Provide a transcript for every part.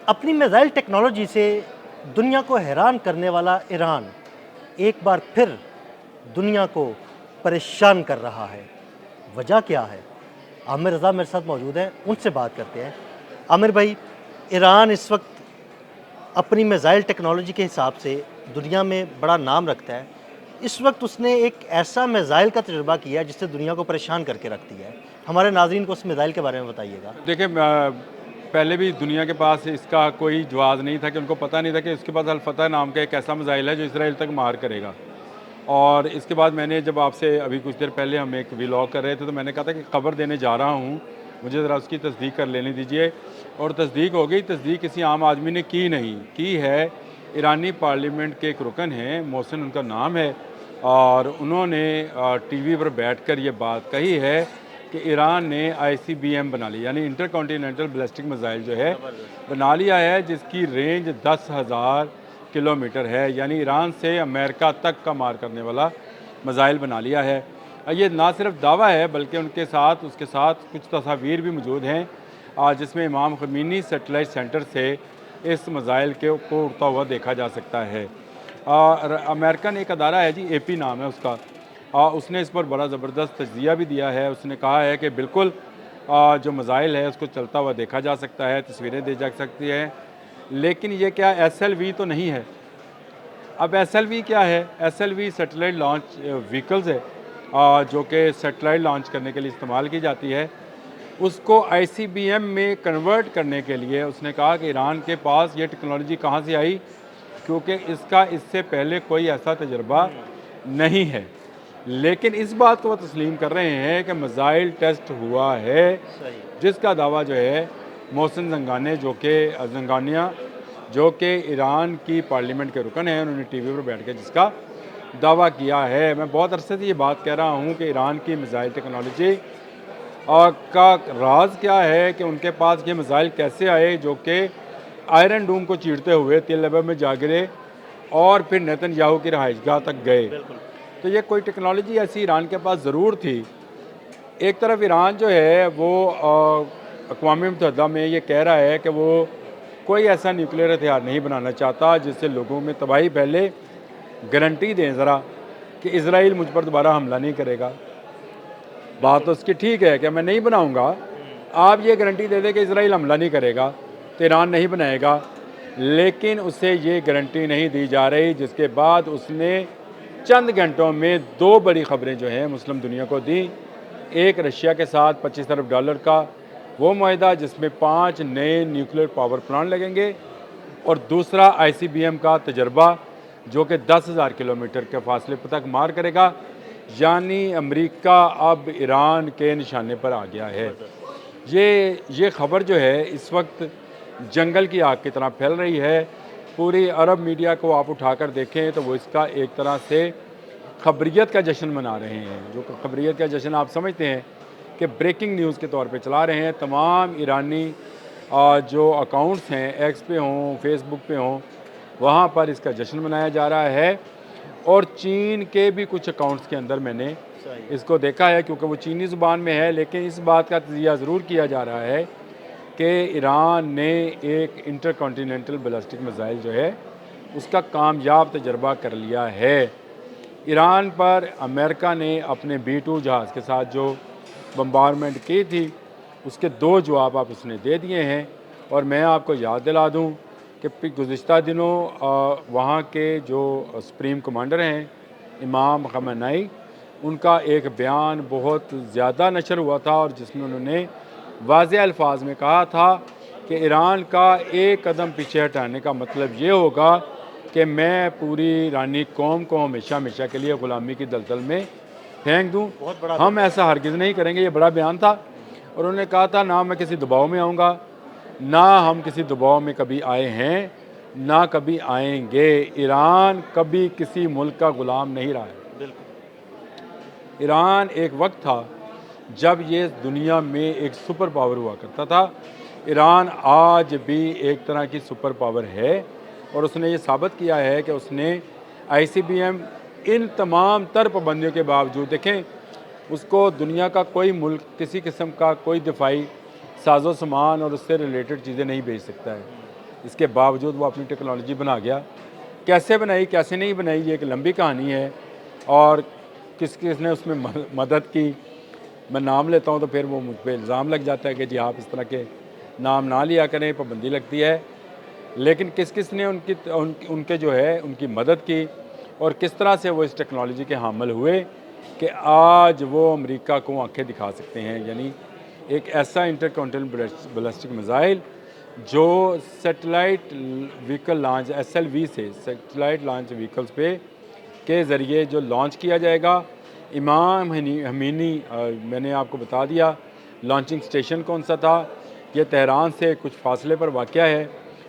اپنی missile technology سے دنیا کو حیران کرنے والا ایران ایک بار پھر دنیا کو پریشان کر رہا ہے۔ وجہ کیا ہے؟ عامر رضا میرے ساتھ موجود ہیں، ان سے بات کرتے ہیں۔ عامر بھائی، ایران اس وقت اپنی میزائل ٹیکنالوجی کے حساب سے دنیا میں بڑا نام رکھتا ہے۔ اس وقت اس نے ایک ایسا میزائل کا تجربہ کیا جس سے دنیا کو پریشان کر کے رکھ دیا ہے۔ ہمارے ناظرین کو اس میزائل کے بارے میں بتائیے گا۔ دیکھیں، پہلے بھی دنیا کے پاس اس کا کوئی جواز نہیں تھا، کہ ان کو پتہ نہیں تھا کہ اس کے پاس الفتح نام کا ایک ایسا میزائل ہے جو اسرائیل تک مار کرے گا۔ اور اس کے بعد میں نے جب آپ سے ابھی کچھ دیر پہلے ہم ایک ویلاگ کر رہے تھے تو میں نے کہا تھا کہ خبر دینے جا رہا ہوں، مجھے ذرا اس کی تصدیق کر لینے دیجئے، اور تصدیق ہو گئی۔ تصدیق کسی عام آدمی نے کی نہیں، کی ہے ایرانی پارلیمنٹ کے ایک رکن ہیں، محسن ان کا نام ہے، اور انہوں نے ٹی وی پر بیٹھ کر یہ بات کہی ہے کہ ایران نے ICBM بنا لی، یعنی انٹر کانٹیننٹل بیلسٹک میزائل جو ہے بنا لیا ہے، جس کی رینج 10,000 کلومیٹر ہے، یعنی ایران سے امریکہ تک کا مار کرنے والا میزائل بنا لیا ہے۔ یہ نہ صرف دعویٰ ہے بلکہ اس کے ساتھ کچھ تصاویر بھی موجود ہیں، جس میں امام خمینی سیٹلائٹ سینٹر سے اس میزائل کو اڑتا ہوا دیکھا جا سکتا ہے۔ امریکن ایک ادارہ ہے جی، AP نام ہے اس کا، اس نے اس پر بڑا زبردست تجزیہ بھی دیا ہے۔ اس نے کہا ہے کہ بالکل جو میزائل ہے اس کو چلتا ہوا دیکھا جا سکتا ہے، تصویریں دی جا سکتی ہیں، لیکن یہ کیا SLV تو نہیں ہے۔ اب SLV کیا ہے؟ SLV سیٹلائٹ لانچ وہیکلز ہے، جو کہ سیٹلائٹ لانچ کرنے کے لیے استعمال کی جاتی ہے۔ اس کو ICBM میں کنورٹ کرنے کے لیے اس نے کہا کہ ایران کے پاس یہ ٹیکنالوجی کہاں سے آئی، کیونکہ اس سے پہلے کوئی ایسا تجربہ نہیں ہے۔ لیکن اس بات کو وہ تسلیم کر رہے ہیں کہ میزائل ٹیسٹ ہوا ہے، جس کا دعویٰ جو ہے محسن زنگانیہ جو کہ ایران کی پارلیمنٹ کے رکن ہیں، انہوں نے ٹی وی پر بیٹھ کے جس کا دعویٰ کیا ہے۔ میں بہت عرصے سے یہ بات کہہ رہا ہوں کہ ایران کی میزائل ٹیکنالوجی کا راز کیا ہے، کہ ان کے پاس یہ میزائل کیسے آئے جو کہ آئرن ڈوم کو چیرتے ہوئے تل ابیب میں جا گرے اور پھر نیتن یاہو کی رہائش گاہ تک گئے۔ تو یہ کوئی ٹیکنالوجی ایسی ایران کے پاس ضرور تھی۔ ایک طرف ایران جو ہے وہ اقوام متحدہ میں یہ کہہ رہا ہے کہ وہ کوئی ایسا نیوکلیئر ہتھیار نہیں بنانا چاہتا جس سے لوگوں میں تباہی پھیلے۔ گارنٹی دیں ذرا کہ اسرائیل مجھ پر دوبارہ حملہ نہیں کرے گا۔ بات تو اس کی ٹھیک ہے کہ میں نہیں بناؤں گا، آپ یہ گارنٹی دے دیں کہ اسرائیل حملہ نہیں کرے گا تو ایران نہیں بنائے گا، لیکن اسے یہ گارنٹی نہیں دی جا رہی، جس کے بعد اس نے چند گھنٹوں میں 2 بڑی خبریں جو ہیں مسلم دنیا کو دیں۔ ایک رشیا کے ساتھ $25 ارب کا وہ معاہدہ جس میں 5 نئے نیوکلیئر پاور پلانٹ لگیں گے، اور دوسرا ICBM کا تجربہ جو کہ 10,000 کلومیٹر کے فاصلے تک مار کرے گا، یعنی امریکہ اب ایران کے نشانے پر آ گیا ہے۔ یہ خبر جو ہے اس وقت جنگل کی آگ کی طرح پھیل رہی ہے۔ پوری عرب میڈیا کو آپ اٹھا کر دیکھیں تو وہ اس کا ایک طرح سے خبریت کا جشن منا رہے ہیں، جو خبریت کا جشن آپ سمجھتے ہیں کہ بریکنگ نیوز کے طور پہ چلا رہے ہیں۔ تمام ایرانی جو اکاؤنٹس ہیں، ایکس پہ ہوں، فیس بک پہ ہوں، وہاں پر اس کا جشن منایا جا رہا ہے، اور چین کے بھی کچھ اکاؤنٹس کے اندر میں نے اس کو دیکھا ہے، کیونکہ وہ چینی زبان میں ہے، لیکن اس بات کا تجزیہ ضرور کیا جا رہا ہے کہ ایران نے ایک انٹر کانٹیننٹل بیلسٹک میزائل جو ہے اس کا کامیاب تجربہ کر لیا ہے۔ ایران پر امریکہ نے اپنے B-2 جہاز کے ساتھ جو بمبارمنٹ کی تھی، اس کے 2 جواب آپ اس نے دے دیے ہیں، اور میں آپ کو یاد دلا دوں کہ گزشتہ دنوں وہاں کے جو سپریم کمانڈر ہیں امام خمینائی، ان کا ایک بیان بہت زیادہ نشر ہوا تھا، اور جس میں انہوں نے واضح الفاظ میں کہا تھا کہ ایران کا ایک قدم پیچھے ہٹانے کا مطلب یہ ہوگا کہ میں پوری ایرانی قوم کو ہمیشہ کے لیے غلامی کی دلدل میں پھینک دوں، ہم ایسا ہرگز نہیں کریں گے۔ یہ بڑا بیان تھا، اور انہوں نے کہا تھا نہ میں کسی دباؤ میں آؤں گا، نہ ہم کسی دباؤ میں کبھی آئے ہیں، نہ کبھی آئیں گے۔ ایران کبھی کسی ملک کا غلام نہیں رہا ہے۔ ایران ایک وقت تھا جب یہ دنیا میں ایک سپر پاور ہوا کرتا تھا۔ ایران آج بھی ایک طرح کی سپر پاور ہے، اور اس نے یہ ثابت کیا ہے کہ اس نے ICBM ان تمام تر پابندیوں کے باوجود، دیکھیں اس کو دنیا کا کوئی ملک کسی قسم کا کوئی دفاعی ساز و سامان اور اس سے ریلیٹڈ چیزیں نہیں بھیج سکتا ہے۔ اس کے باوجود وہ اپنی ٹیکنالوجی بنا گیا. کیسے بنائی کیسے نہیں بنائی یہ ایک لمبی کہانی ہے, اور کس کس نے اس میں مدد کی. میں نام لیتا ہوں تو پھر وہ مجھ پہ الزام لگ جاتا ہے کہ جی آپ اس طرح کے نام نہ لیا کریں, پابندی لگتی ہے. لیکن کس کس نے ان کے جو ہے ان کی مدد کی, اور کس طرح سے وہ اس ٹیکنالوجی کے حامل ہوئے کہ آج وہ امریکہ کو آنکھیں دکھا سکتے ہیں. یعنی ایک ایسا انٹر کانٹیننٹل بیلسٹک میزائل جو سیٹلائٹ وہیکل لانچ SLV سے سیٹلائٹ لانچ وہیکلز پہ کے ذریعے جو لانچ کیا جائے گا. امام خمینی میں نے آپ کو بتا دیا لانچنگ سٹیشن کون سا تھا, یہ تہران سے کچھ فاصلے پر واقع ہے,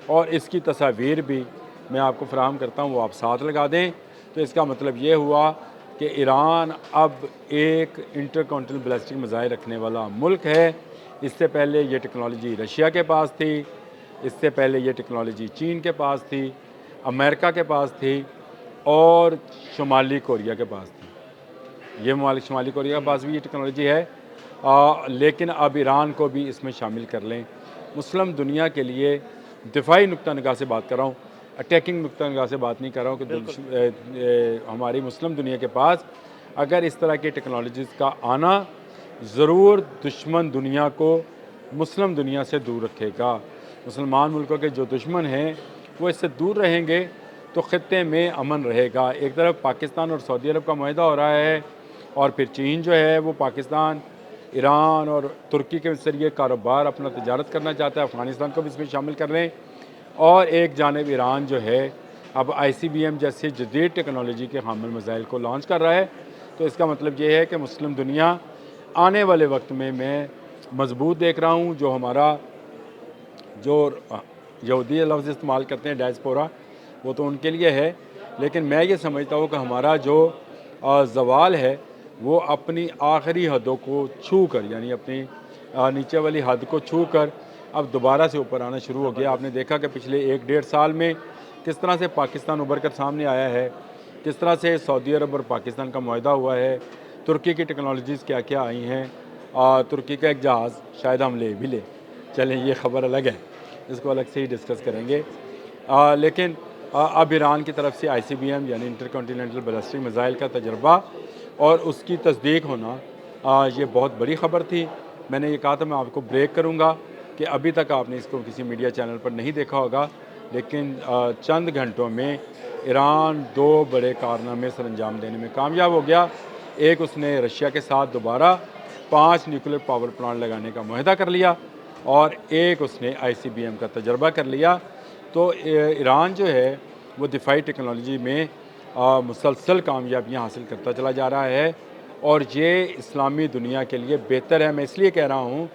اور اس کی تصاویر بھی میں آپ کو فراہم کرتا ہوں, وہ آپ ساتھ لگا دیں. تو اس کا مطلب یہ ہوا کہ ایران اب ایک انٹر کانٹیننٹل بیلسٹک میزائل رکھنے والا ملک ہے. اس سے پہلے یہ ٹیکنالوجی رشیا کے پاس تھی, اس سے پہلے یہ ٹیکنالوجی چین کے پاس تھی, امریکہ کے پاس تھی, اور شمالی کوریا کے پاس تھی. یہ ممالک شمالی کوریا کے پاس بھی یہ ٹیکنالوجی ہے, لیکن اب ایران کو بھی اس میں شامل کر لیں. مسلم دنیا کے لیے دفاعی نقطہ نگاہ سے بات کر رہا ہوں, اٹیکنگ نقطہ نگاہ سے بات نہیں کر رہا ہوں کہ ہماری مسلم دنیا کے پاس اگر اس طرح کی ٹیکنالوجیز کا آنا ضرور دشمن دنیا کو مسلم دنیا سے دور رکھے گا. مسلمان ملکوں کے جو دشمن ہیں وہ اس سے دور رہیں گے تو خطے میں امن رہے گا. ایک طرف پاکستان اور سعودی عرب کا معاہدہ ہو رہا ہے, اور پھر چین جو ہے وہ پاکستان, ایران اور ترکی کے ذریعے کاروبار اپنا تجارت کرنا چاہتا ہے, افغانستان کو بھی اس میں شامل کر لیں. اور ایک جانب ایران جو ہے اب ICBM جیسی جدید ٹیکنالوجی کے حامل میزائل کو لانچ کر رہا ہے. تو اس کا مطلب یہ ہے کہ مسلم دنیا آنے والے وقت میں مضبوط دیکھ رہا ہوں. جو ہمارا جو یہودی لفظ استعمال کرتے ہیں ڈائسپورا, وہ تو ان کے لیے ہے, لیکن میں یہ سمجھتا ہوں کہ ہمارا جو زوال ہے وہ اپنی آخری حدوں کو چھو کر, یعنی اپنی نیچے والی حد کو چھو کر اب دوبارہ سے اوپر آنا شروع ہو گیا. آپ نے دیکھا کہ پچھلے 1-1.5 سال میں کس طرح سے پاکستان ابھر کر سامنے آیا ہے, کس طرح سے سعودی عرب اور پاکستان کا معاہدہ ہوا ہے, ترکی کی ٹیکنالوجیز کیا کیا آئی ہیں. ترکی کا ایک جہاز شاید ہم لے بھی لیں, چلیں یہ خبر الگ ہے, اس کو الگ سے ہی ڈسکس کریں گے. لیکن اب ایران کی طرف سے ICBM یعنی انٹر کانٹیننٹل بیلسٹک میزائل کا تجربہ اور اس کی تصدیق ہونا یہ بہت بڑی خبر تھی. میں نے یہ کہا تھا میں آپ کو بریک کروں گا کہ ابھی تک آپ نے اس کو کسی میڈیا چینل پر نہیں دیکھا ہوگا, لیکن چند گھنٹوں میں ایران 2 بڑے کارنامے سر انجام دینے میں کامیاب ہو گیا. ایک, اس نے رشیا کے ساتھ دوبارہ 5 نیوکلیر پاور پلانٹ لگانے کا معاہدہ کر لیا, اور ایک اس نے ICBM کا تجربہ کر لیا. تو ایران جو ہے وہ دفاعی ٹیکنالوجی میں مسلسل کامیابیاں حاصل کرتا چلا جا رہا ہے, اور یہ اسلامی دنیا کے لیے بہتر ہے. میں اس لیے کہہ رہا ہوں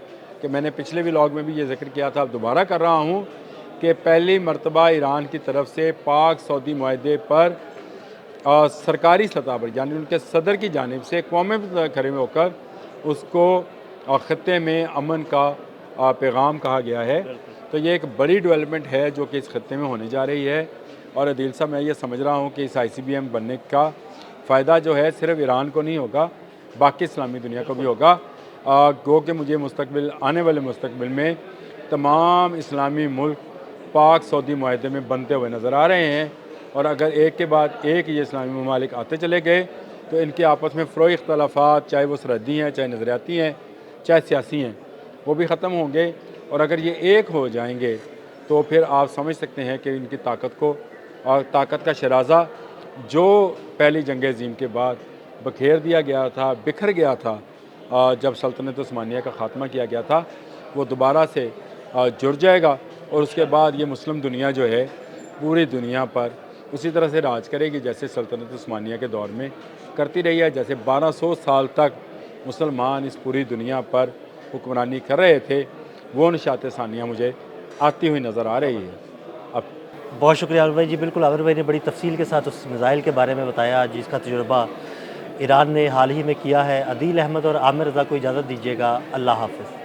کہ میں نے پچھلے ولاگ میں بھی یہ ذکر کیا تھا, اب دوبارہ کر رہا ہوں کہ پہلی مرتبہ ایران کی طرف سے پاک سعودی معاہدے پر سرکاری سطح پر, یعنی ان کے صدر کی جانب سے قوم کھڑے ہو کر اس کو خطے میں امن کا پیغام کہا گیا ہے. تو یہ ایک بڑی ڈیولپمنٹ ہے جو کہ اس خطے میں ہونے جا رہی ہے. اور عدیل صاحب, میں یہ سمجھ رہا ہوں کہ اس ICBM بننے کا فائدہ جو ہے صرف ایران کو نہیں ہوگا, باقی اسلامی دنیا کو بھی ہوگا. گو کہ مجھے آنے والے مستقبل میں تمام اسلامی ملک پاک سعودی معاہدے میں بنتے ہوئے نظر آ رہے ہیں, اور اگر ایک کے بعد ایک یہ اسلامی ممالک آتے چلے گئے تو ان کے آپس میں فروئی اختلافات, چاہے وہ سرحدی ہیں, چاہے نظریاتی ہیں, چاہے سیاسی ہیں, وہ بھی ختم ہوں گے. اور اگر یہ ایک ہو جائیں گے تو پھر آپ سمجھ سکتے ہیں کہ ان کی طاقت کو اور طاقت کا شرازہ جو پہلی جنگ عظیم کے بعد بکھیر دیا گیا تھا, بکھر گیا تھا جب سلطنت عثمانیہ کا خاتمہ کیا گیا تھا, وہ دوبارہ سے جڑ جائے گا. اور اس کے بعد یہ مسلم دنیا جو ہے پوری دنیا پر اسی طرح سے راج کرے گی جیسے سلطنت عثمانیہ کے دور میں کرتی رہی ہے. جیسے 1200 سال تک مسلمان اس پوری دنیا پر حکمرانی کر رہے تھے, وہ نشاط ثانیہ مجھے آتی ہوئی نظر آ رہی ہے. اب بہت شکریہ عامر بھائی. جی بالکل, عامر بھائی نے بڑی تفصیل کے ساتھ اس میزائل کے بارے میں بتایا جس کا تجربہ ایران نے حال ہی میں کیا ہے. عدیل احمد اور عامر رضا کو اجازت دیجیے گا. اللہ حافظ.